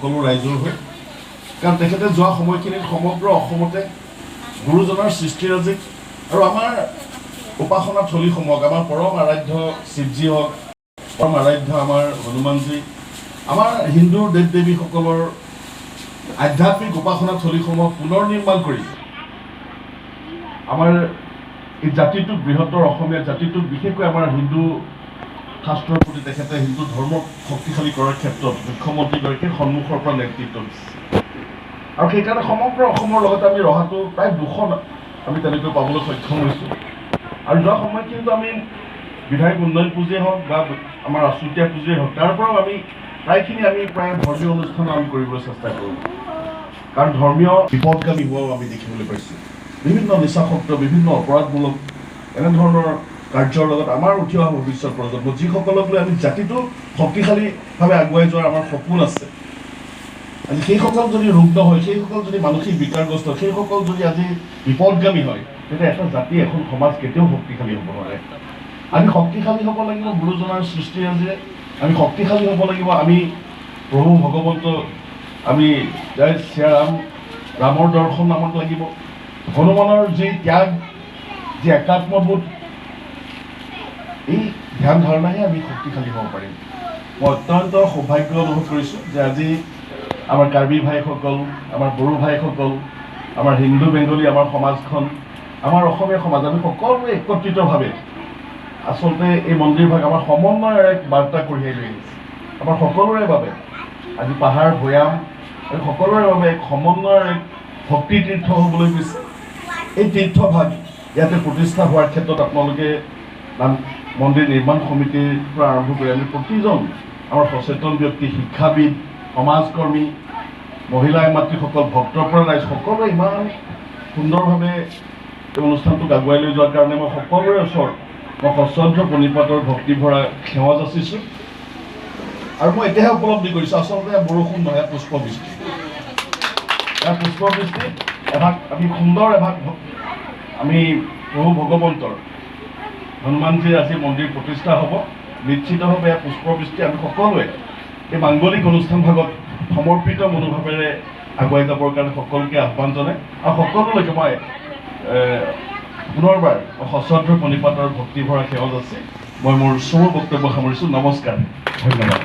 সকলো ৰাইজৰ হৈ, কাৰণ তেখেতে যোৱা সময়খিনিত সমগ্ৰ অসমতে গুৰুজনাৰ সৃষ্টিৰাজিক আৰু আমাৰ উপাসনা থলীসমূহক, আমাৰ পৰম আৰাধ্য শিৱজী হওক, পৰম আৰাধ্য আমাৰ হনুমানজী, আমাৰ হিন্দুৰ দেৱ দেৱীসকলৰ আধ্যাত্মিক উপাসনা থলীসমূহক পুনৰ নিৰ্মাণ কৰি আমাৰ এই জাতিটোক, বৃহত্তৰ অসমীয়া জাতিটোক, বিশেষকৈ আমাৰ হিন্দু শাস্ত্ৰৰ প্ৰতি তেখেতে হিন্দু ধৰ্মক শক্তিশালী কৰাৰ ক্ষেত্ৰত মুখ্যমন্ত্ৰীগৰাকীৰ সন্মুখৰ পৰা নেতৃত্ব দিছে। আৰু সেইকাৰণে সমগ্ৰ অসমৰ লগতে আমি ৰহাটো প্ৰায় 200 আমি তেনেকৈ পাবলৈ সক্ষম হৈছোঁ। আৰু যোৱা সময়খিনিতো আমি বিধায়ক উন্নয়ন পুঁজিয়ে হওক বা আমাৰ আছুতীয়া পুঁজিয়ে হওক, তাৰ পৰাও আমি প্ৰায়খিনি প্ৰায় ধৰ্মীয় অনুষ্ঠান আমি কৰিবলৈ চেষ্টা কৰোঁ। কাৰণ ধৰ্মীয় বিপদগামী হোৱাও আমি দেখিবলৈ পাইছোঁ। বিভিন্ন নিচাসক্ত, বিভিন্ন অপৰাধমূলক এনেধৰণৰ কাৰ্যৰ লগত আমাৰ উঠি অহা ভৱিষ্যত প্ৰজন্ম, যিসকলক লৈ আমি জাতিটো শক্তিশালীভাৱে আগুৱাই যোৱাৰ আমাৰ সপোন আছে, আজি সেইসকল যদি ৰুগ্ন হয়, সেইসকল যদি মানসিক বিকাৰগ্ৰস্ত, সেইসকল যদি আজি বিপদগামী হয়, তেতিয়া এটা জাতি, এখন সমাজ কেতিয়াও শক্তিশালী হ'ব নোৱাৰে। আমি শক্তিশালী হ'ব লাগিব গুৰুজনাৰ সৃষ্টিৰাজিৰে, আমি শক্তিশালী হ'ব লাগিব আমি প্ৰভু ভগৱন্ত, আমি জয় শ্ৰীৰাম, ৰামৰ দৰ্শন আমাক লাগিব, হনুমানৰ যি ত্যাগ, যি একাত্মবোধ, এই ধ্যান ধাৰণাহে আমি শক্তিশালী হ'ব পাৰিম। মই অত্যন্ত সৌভাগ্য অনুভৱ কৰিছোঁ যে আজি আমাৰ কাৰ্বি ভাইসকল, আমাৰ বড়ো ভাইসকল, আমাৰ হিন্দু বেংগলী, আমাৰ সমাজখন, আমাৰ অসমীয়া সমাজ, আমি সকলোৱে একত্ৰিতভাৱে আচলতে এই মন্দিৰভাগ আমাৰ সমন্বয়ৰ এক বাৰ্তা কঢ়িয়াই লৈ আহিছে। আমাৰ সকলোৰে বাবে আজি পাহাৰ ভৈয়াম আৰু সকলোৰে বাবে এক সমন্বয়ৰ এক ভক্তি তীৰ্থ হ'বলৈ গৈছে। এই তীৰ্থভাগ ইয়াতে প্ৰতিষ্ঠা হোৱাৰ ক্ষেত্ৰত আপোনালোকে মন্দিৰ নিৰ্মাণ সমিতিৰ পৰা আৰম্ভ কৰি আমি প্ৰতিজন আমাৰ সচেতন ব্যক্তি, শিক্ষাবিদ, সমাজকৰ্মী, মহিলা মাতৃসকল, ভক্তপ্ৰাণ ৰাইজ, সকলোৱে ইমান সুন্দৰভাৱে এই অনুষ্ঠানটোক আগুৱাই লৈ যোৱাৰ কাৰণে মই সকলোৰে ওচৰত মই সশ্ৰদ্ধ প্ৰণিপাতৰ ভক্তি ভৰা সেৱা যাচিছোঁ। আৰু মই এতিয়াহে উপলব্ধি কৰিছোঁ, আচলতে বৰষুণ নহয়, পুষ্পবৃষ্টি। ইয়াৰ পুষ্পবৃষ্টি এভাগ, আমি সুন্দৰ এভাগ আমি প্ৰভু ভগৱন্তৰ হনুমানজীৰ আজি মন্দিৰ প্ৰতিষ্ঠা হ'ব। নিশ্চিতভাৱে এয়া পুষ্পবৃষ্টি আমি সকলোৱে এই মাংগলিক অনুষ্ঠান ভাগত সমৰ্পিত মনোভাৱেৰে আগুৱাই যাবৰ কাৰণে সকলোকে আহ্বান জনাই আৰু সকলোলৈকে মই পুনৰবাৰ সশ্ৰদ্ধ প্ৰণিপাতৰ ভক্তি ভৰা সেৱা যাচি মই মোৰ চমু বক্তব্য সামৰিছোঁ। নমস্কাৰ, ধন্যবাদ।